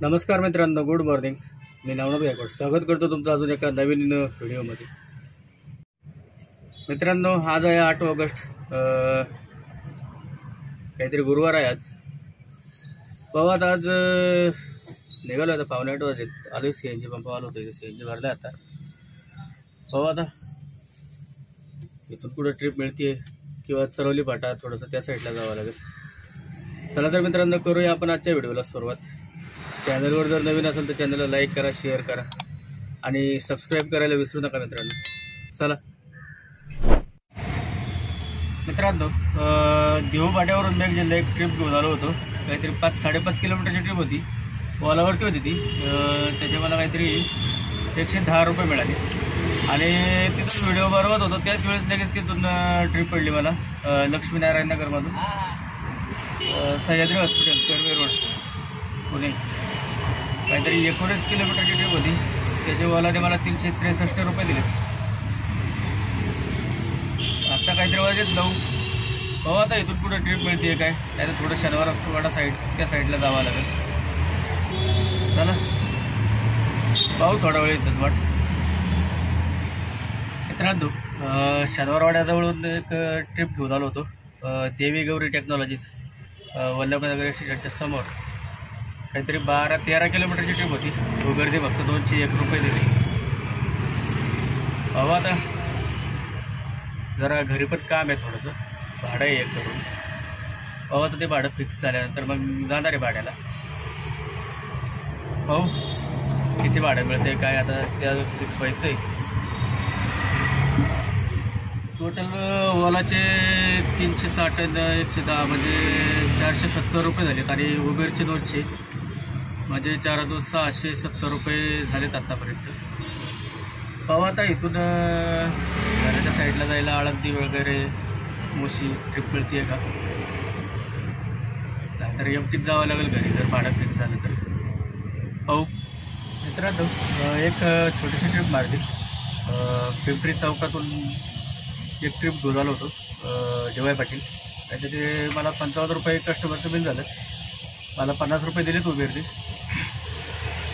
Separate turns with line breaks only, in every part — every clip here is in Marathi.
नमस्कार मित्रांनो, गुड मॉर्निंग. मी नवनाथ गायकवाड स्वागत करतो तुमचं अजून एका नवीन व्हिडिओमध्ये. मित्रांनो, आज आहे 8 ऑगस्ट. काहीतरी गुरुवार आहे आज. पवात आज निघालो आता 7:45 वाजलेत. आलो CNG पंपावर आलो होतो. CNG भरला आता. पवा आता इथून पुढे ट्रिप मिळते किंवा चरवली फाटा थोडंसं त्या साईडला जावं लागेल. चला तर मित्रांनो, करूया आपण आजच्या व्हिडिओला सुरुवात. चॅनलवर जर नवीन असेल तर चॅनलला लाईक करा, शेअर करा आणि सबस्क्राईब करायला विसरू नका मित्रांनो. चला मित्रांनो, देहू पाट्यावरून मी जिल्हा एक ट्रिप घेऊन आलो होतो. काहीतरी 5-5.5 किलोमीटरची ट्रिप होती. ओलावरती होती ती. त्याचे मला काहीतरी 110 रुपये मिळाले आणि तिथून व्हिडिओ बनवत होतो त्याच वेळेस लगेच तिथून ट्रिप पडली मला लक्ष्मीनारायण नगरमधून सह्याद्री हॉस्पिटल, कर्वे रोड, पुणे. काहीतरी 19 किलोमीटरची ट्रिप होती. त्याचे वालाने मला 363 रुपये दिले. आता काहीतरी वाजत 9. हो, आता इथून पुढे ट्रिप मिळते काय त्याचं थोडं शनिवारवाडा साईड त्या साईडला जावं लागेल. चला पाहू थोडा वेळ येतात वाट. मित्रांनो, शनिवारवाड्याजवळून एक ट्रिप घेऊन आलो होतो. देवी गौरी टेक्नॉलॉजीज, वल्लभनगर स्टेशनच्या समोर. काहीतरी 12-13 किलोमीटरची ट्रिप होती. तो गर्दी फक्त 201 रुपये दिली. हवा आता जरा घरी पण काम आहे, थोडंसं भाडं आहे एक करून. हवा तर ते भाडं फिक्स झाल्यानंतर मग जाणार आहे भाड्याला. पाहू किती भाडं मिळते काय, आता त्या फिक्स व्हायचं आहे. टोटल ओलाचे 360 110 म्हणजे 470 रुपये झालेत आणि उबेरचे 200 म्हणजे 4-670 रुपये झालेत आत्तापर्यंत. पाहू आता इथून घराच्या साईडला जायला आळंदी वगैरे मोशी ट्रिप मिळते का, नाहीतर एमटीत जावं लागेल घरी जर भाडं फिक्स झालं तर. पाहू मित्रांनो, एक छोटीशी ट्रिप मारली. पिंपरी चौकातून एक ट्रिप घेऊन आलो होतो जेवाय पाटील. त्याचे मला 55 रुपये कस्टमरचं बिल झालं. मला 50 रुपये दिलेत उबेरचे.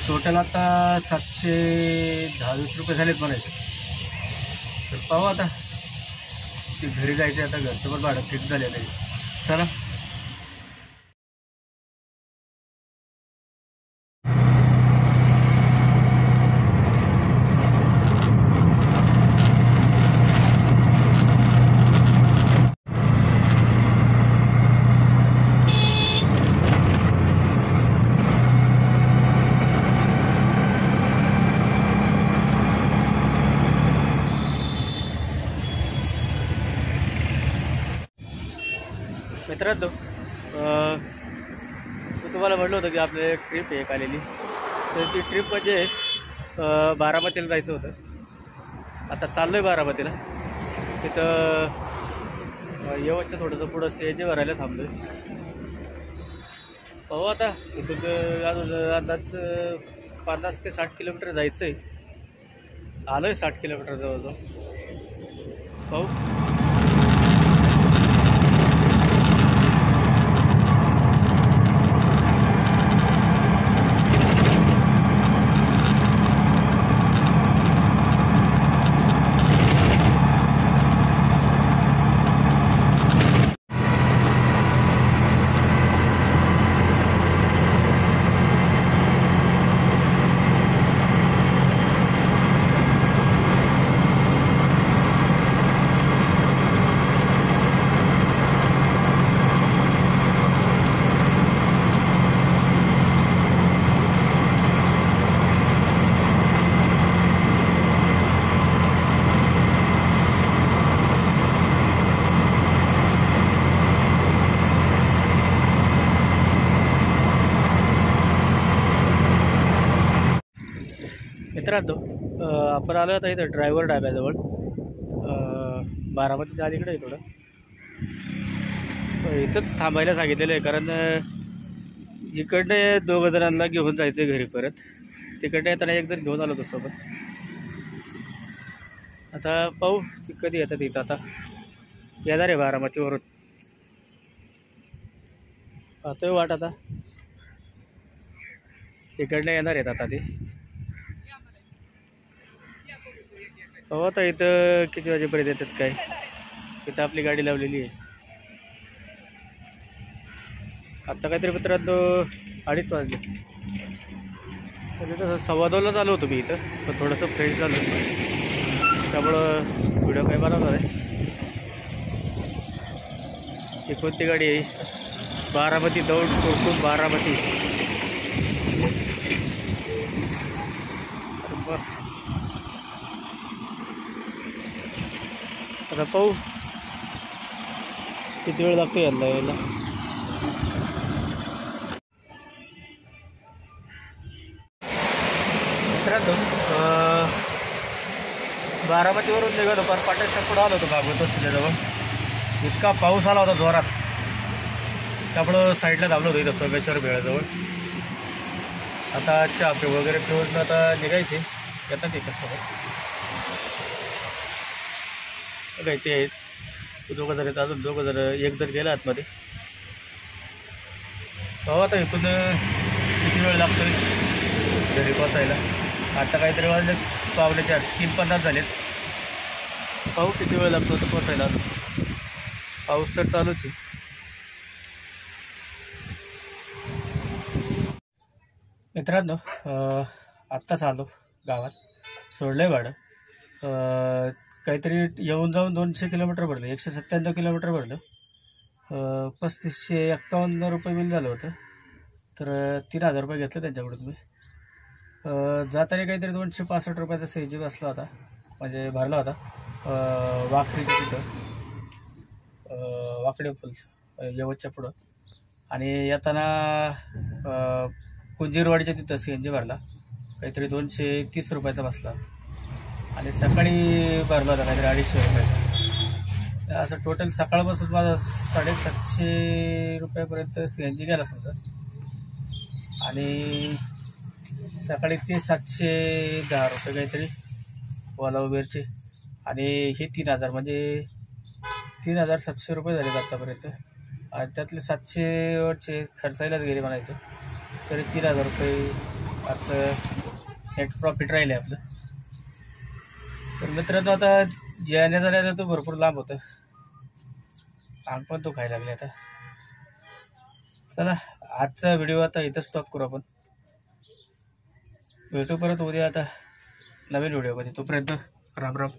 टोटल आता 710-20 रुपये झालेत म्हणायचे. तर पाहू आता ते घरी जायचे. आता घरचं पण भाडं फिक्स झालेलं आहे. चला मित्रांनो, तुम्हाला म्हटलं होतं की आपल्याला एक ट्रिप आहे एक आलेली. तर ती ट्रिप म्हणजे बारामतीला जायचं होतं. आता चाललो आहे बारामतीला. तिथं येवतच्या थोडंसं पुढं CNG भरायला थांबलो आहे. पाहू आता इथून अजून अंदाज 50 ते 60 किलोमीटर जायचं आहे. आलो आहे 60 किलोमीटर जवळजवळ. पाहू मित्रांनो, आपण आलो आता इथं ड्रायव्हर डाब्याजवळ. बारामतीच्या अलीकडे आहे थोडं. इथंच थांबायला सांगितलेलं आहे कारण इकडे 2 जणांना घेऊन जायचं आहे घरी परत. तिकडे येताना एक जण घेऊन आलो होतो सोबत. आता पाहू ती कधी येतात. इथं आता येणार आहे बारामतीवरून. पाहतोय वाट आता. इकडनं येणार आहेत आता ते. हो आता इथं किती वाजेपर्यंत येतात काय. इथं आपली गाडी लावलेली आहे. आता काहीतरी मित्रांनो 2:30 वाजले. तर तसं 2:15 आलो होतो मी इथं, पण थोडंसं फ्रेश झालं त्यामुळं व्हिडिओ काय बनवणार आहे. ही कोणती गाडी आहे? बारामती दौंड कोकण बारामती. आता पाहू किती वेळ लागतो यांना यायला. मित्रांनो बारामतीवरून निघालो पण पाट्याच्या पुढं आलो होतो भागवत असल्याजवळ. इतका पाऊस आला होता जोरात, त्यामुळं साईडला थांबलो होतो इथं सोमेश्वर भेळाजवळ. आता चहा पे वगैरे पिऊन आता निघायचे. येतात एकच काय ते आहेत 2 जण आहेत, अजून 2 जण, एक जण गेला आतमध्ये. हो आता इथून किती वेळ लागतो घरी पोचायला. आता काहीतरी वाजले 4:45, 3:50 झालेत. पाहू किती वेळ लागतो तर पोचायला. पाऊस तर चालूच आहे. मित्रांनो आत्ताच आलो गावात. सोडलं भाडं काहीतरी येऊन जाऊन 200 किलोमीटर भरलं, 197 किलोमीटर भरलं. 3551 रुपये बिल झालं होतं. तर 3000 रुपये घेतले त्यांच्याकडून मी. जाताना काहीतरी 265 रुपयाचा CNG बसला होता, म्हणजे भरला होता वाखरीच्या तिथं, वाकडे फुल यवतच्या पुढं. आणि येताना कुंजीरवाडीच्या तिथं CNG भरला, काहीतरी 230 रुपयाचा बसला. आणि सकाळी भरला होता काहीतरी 250 रुपयाचा. असं टोटल सकाळपासून माझा 750 रुपयापर्यंत CNG गेला समजा. आणि सकाळी ते 710 रुपये काहीतरी ओला उबेरचे. आणि हे 3000, म्हणजे 3700 रुपये झाले आत्तापर्यंत. आणि त्यातले 700 खर्चायलाच गेले म्हणायचं, तरी 3000 रुपये आजचं नेट प्रॉफिट राहिले आपलं. तर मित्रांनो आता येण्या जाण्याचा तो भरपूर लांब होतं, अंग पण तो खायला लागले. आता चला आजचा व्हिडिओ आता इथं स्टॉप करू आपण. भेटू परत उद्या आता नवीन व्हिडिओमध्ये. तोपर्यंत राम राम.